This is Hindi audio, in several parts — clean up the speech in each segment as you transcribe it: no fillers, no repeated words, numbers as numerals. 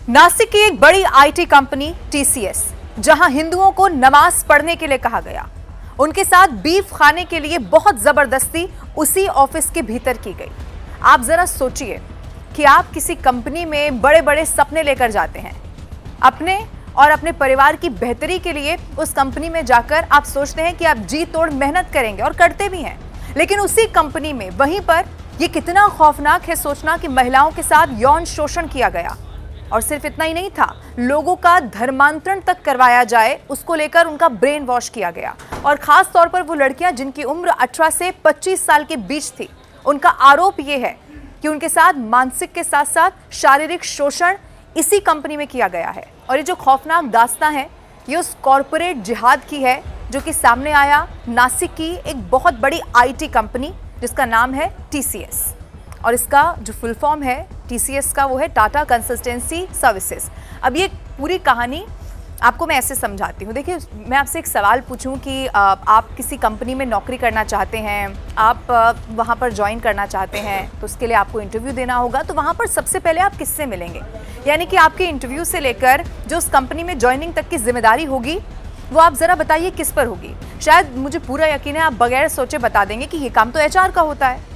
नासिक की एक बड़ी आईटी कंपनी टीसीएस, जहां हिंदुओं को नमाज पढ़ने के लिए कहा गया, उनके साथ बीफ खाने के लिए बहुत जबरदस्ती उसी ऑफिस के भीतर की गई। आप जरा सोचिए कि आप किसी कंपनी में बड़े बड़े सपने लेकर जाते हैं, अपने और अपने परिवार की बेहतरी के लिए उस कंपनी में जाकर आप सोचते हैं कि आप जी तोड़ मेहनत करेंगे और करते भी हैं, लेकिन उसी कंपनी में वहीं पर यह कितना खौफनाक है सोचना कि महिलाओं के साथ यौन शोषण किया गया। और सिर्फ इतना ही नहीं था, लोगों का धर्मांतरण तक करवाया जाए, उसको लेकर उनका ब्रेन वॉश किया गया। और खास तौर पर वो लड़कियां जिनकी उम्र 18 से 25 साल के बीच थी, उनका आरोप ये है कि उनके साथ मानसिक के साथ साथ शारीरिक शोषण इसी कंपनी में किया गया है। और ये जो खौफनाक दास्तां है, ये उस कॉरपोरेट जिहाद की है जो कि सामने आया नासिक की एक बहुत बड़ी आईटी कंपनी जिसका नाम है टीसीएस। और इसका जो फुल फॉर्म है टीसीएस का, वो है टाटा कंसल्टेंसी सर्विसेज। अब ये पूरी कहानी आपको मैं ऐसे समझाती हूँ। देखिए, मैं आपसे एक सवाल पूछूं कि आप किसी कंपनी में नौकरी करना चाहते हैं, आप वहाँ पर ज्वाइन करना चाहते हैं, तो उसके लिए आपको इंटरव्यू देना होगा। तो वहाँ पर सबसे पहले आप किससे मिलेंगे? यानी कि आपके इंटरव्यू से लेकर जो उस कंपनी में ज्वाइनिंग तक की जिम्मेदारी होगी, वो आप ज़रा बताइए किस पर होगी। शायद मुझे पूरा यकीन है आप बगैर सोचे बता देंगे कि ये काम तो एचआर का होता है।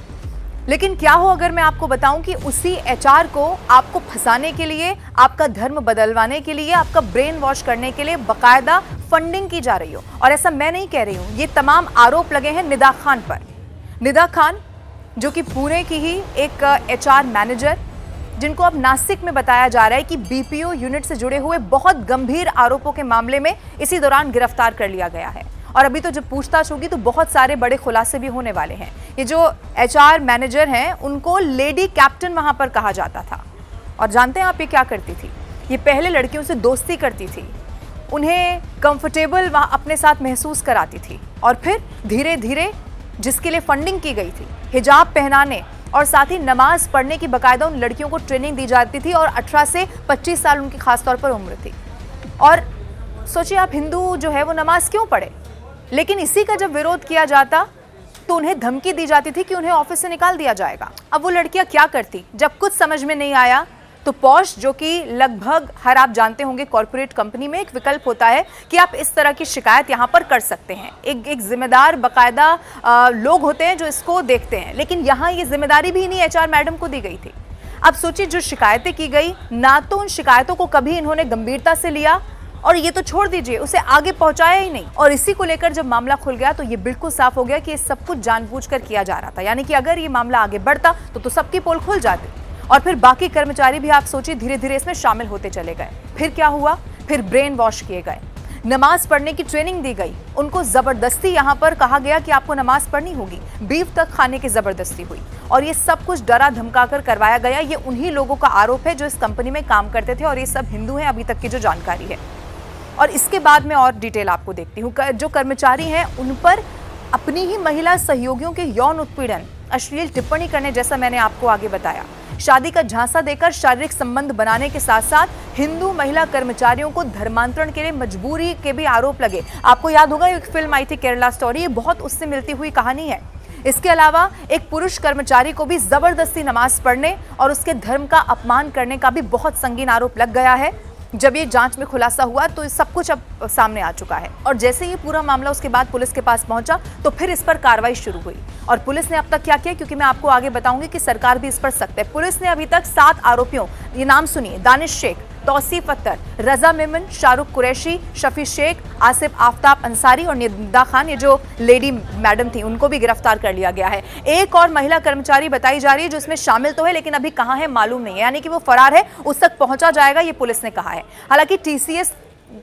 लेकिन क्या हो अगर मैं आपको बताऊं कि उसी एचआर को आपको फंसाने के लिए, आपका धर्म बदलवाने के लिए, आपका ब्रेन वॉश करने के लिए बाकायदा फंडिंग की जा रही हो। और ऐसा मैं नहीं कह रही हूं, ये तमाम आरोप लगे हैं निदा खान पर। निदा खान जो कि पुणे की ही एक एचआर मैनेजर, जिनको अब नासिक में बताया जा रहा है कि बीपीओ यूनिट से जुड़े हुए बहुत गंभीर आरोपों के मामले में इसी दौरान गिरफ्तार कर लिया गया है। और अभी तो जब पूछताछ होगी तो बहुत सारे बड़े खुलासे भी होने वाले हैं। ये जो एचआर मैनेजर हैं, उनको लेडी कैप्टन वहां पर कहा जाता था। और जानते हैं आप ये क्या करती थी? ये पहले लड़कियों से दोस्ती करती थी, उन्हें कंफर्टेबल वहां अपने साथ महसूस कराती थी, और फिर धीरे धीरे जिसके लिए फंडिंग की गई थी, हिजाब पहनाने और साथ ही नमाज पढ़ने की बाकायदा उन लड़कियों को ट्रेनिंग दी जाती थी। और 18 से 25 साल उनकी खासतौर पर उम्र थी। और सोचिए आप, हिंदू जो है वो नमाज क्यों पढ़े? लेकिन इसी का जब विरोध किया जाता तो उन्हें धमकी दी जाती थी कि उन्हें ऑफिस से निकाल दिया जाएगा। अब वो लड़कियां क्या करती? जब कुछ समझ में नहीं आया तो पॉश, जो कि लगभग हर आप जानते होंगे कॉर्पोरेट कंपनी में एक विकल्प होता है कि आप इस तरह की शिकायत यहाँ पर कर सकते हैं। एक जिम्मेदार बाकायदा लोग होते हैं जो इसको देखते हैं। लेकिन यहाँ ये जिम्मेदारी भी नहीं एचआर मैडम को दी गई थी। अब सोचिए, जो शिकायतें की गई, ना तो उन शिकायतों को कभी इन्होंने गंभीरता से लिया, और ये तो छोड़ दीजिए, उसे आगे पहुंचाया ही नहीं। और इसी को लेकर जब मामला खुल गया तो ये बिल्कुल साफ हो गया कि ये सब कुछ जानबूझकर किया जा रहा था। यानी कि अगर ये मामला आगे बढ़ता तो सबकी पोल खुल जाती, और फिर बाकी कर्मचारी भी आप सोचिए धीरे धीरे इसमें शामिल होते चले गए। फिर क्या हुआ? फिर ब्रेन वॉश किए गए, नमाज पढ़ने की ट्रेनिंग दी गई, उनको जबरदस्ती यहाँ पर कहा गया कि आपको नमाज पढ़नी होगी, बीफ तक खाने की जबरदस्ती हुई। और ये सब कुछ डरा धमका कर करवाया गया। ये उन्हीं लोगों का आरोप है जो इस कंपनी में काम करते थे, और ये सब हिंदू हैं, अभी तक की जो जानकारी है। और इसके बाद में और डिटेल आपको देखती हूँ। जो कर्मचारी हैं उन पर अपनी ही महिला सहयोगियों के यौन उत्पीड़न, अश्लील टिप्पणी करने, जैसा मैंने आपको आगे बताया, शादी का झांसा देकर शारीरिक संबंध बनाने के साथ साथ हिंदू महिला कर्मचारियों को धर्मांतरण के लिए मजबूरी के भी आरोप लगे। आपको याद होगा एक फिल्म आई थी केरला स्टोरी, ये बहुत उससे मिलती हुई कहानी है। इसके अलावा एक पुरुष कर्मचारी को भी जबरदस्ती नमाज पढ़ने और उसके धर्म का अपमान करने का भी बहुत संगीन आरोप लग गया है। जब ये जांच में खुलासा हुआ तो सब कुछ अब सामने आ चुका है। और जैसे ये पूरा मामला उसके बाद पुलिस के पास पहुंचा तो फिर इस पर कार्रवाई शुरू हुई। और पुलिस ने अब तक क्या किया, क्योंकि मैं आपको आगे बताऊंगी कि सरकार भी इस पर सख्त है। पुलिस ने अभी तक 7 आरोपियों, ये नाम सुनिए, दानिश शेख, तौसीफ अख्तर, रजा मेमन, शाहरुख कुरैशी, शफी शेख, आसिफ आफ्ताब अंसारी और निदा खान, ये जो लेडी मैडम थी, उनको भी गिरफ्तार कर लिया गया है। एक और महिला कर्मचारी बताई जा रही है जो इसमें शामिल तो है, लेकिन अभी कहां है मालूम नहीं है। यानी कि वो फरार है, उस तक पहुंचा जाएगा, ये पुलिस ने कहा है। हालांकि टीसीएस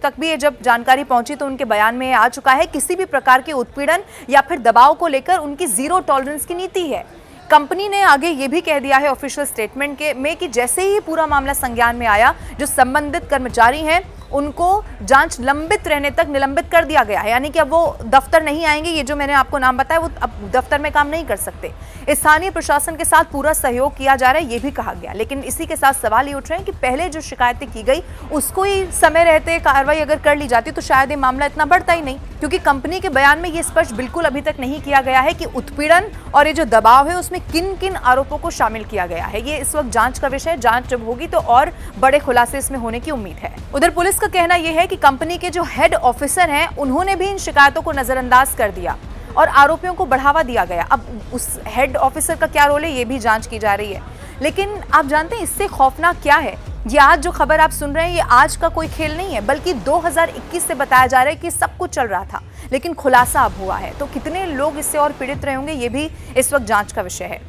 तक भी जब जानकारी पहुंची तो उनके बयान में आ चुका है, किसी भी प्रकार के उत्पीड़न या फिर दबाव को लेकर उनकी जीरो टॉलरेंस की नीति है। कंपनी ने आगे ये भी कह दिया है ऑफिशियल स्टेटमेंट में कि जैसे ही पूरा मामला संज्ञान में आया, जो संबंधित कर्मचारी हैं उनको जांच लंबित रहने तक निलंबित कर दिया गया है, यानी कि अब वो दफ्तर नहीं आएंगे। ये जो मैंने आपको नाम बताया वो अब दफ्तर में काम नहीं कर सकते। स्थानीय प्रशासन के साथ पूरा सहयोग किया जा रहा है, ये भी कहा गया। लेकिन इसी के साथ सवाल ये उठ रहे हैं कि पहले जो शिकायतें की गई उसको ही समय रहते कार्रवाई अगर कर ली जाती तो शायद ये मामला इतना बढ़ता ही नहीं, क्योंकि कंपनी के बयान में ये स्पष्ट बिल्कुल अभी तक नहीं किया गया है कि उत्पीड़न और ये जो दबाव है उसमें किन किन आरोपों को शामिल किया गया है। ये इस वक्त जांच का विषय है। जांच जब होगी तो और बड़े खुलासे इसमें होने की उम्मीद है। उधर पुलिस का कहना यह है कि कंपनी के जो हेड ऑफिसर हैं उन्होंने भी इन शिकायतों को नजरअंदाज कर दिया और आरोपियों को बढ़ावा दिया गया। अब उस हेड ऑफिसर का क्या रोल है ये भी जांच की जा रही है। लेकिन आप जानते हैं इससे खौफनाक क्या है? ये आज जो खबर आप सुन रहे हैं ये आज का कोई खेल नहीं है, बल्कि 2021 से बताया जा रहा है कि सब कुछ चल रहा था, लेकिन खुलासा अब हुआ है। तो कितने लोग इससे और पीड़ित रहे होंगे ये भी इस वक्त जांच का विषय है।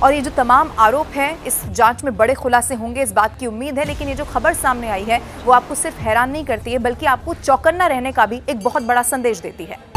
और ये जो तमाम आरोप हैं इस जांच में बड़े खुलासे होंगे, इस बात की उम्मीद है। लेकिन ये जो खबर सामने आई है वो आपको सिर्फ हैरान नहीं करती है, बल्कि आपको चौकन्ना रहने का भी एक बहुत बड़ा संदेश देती है।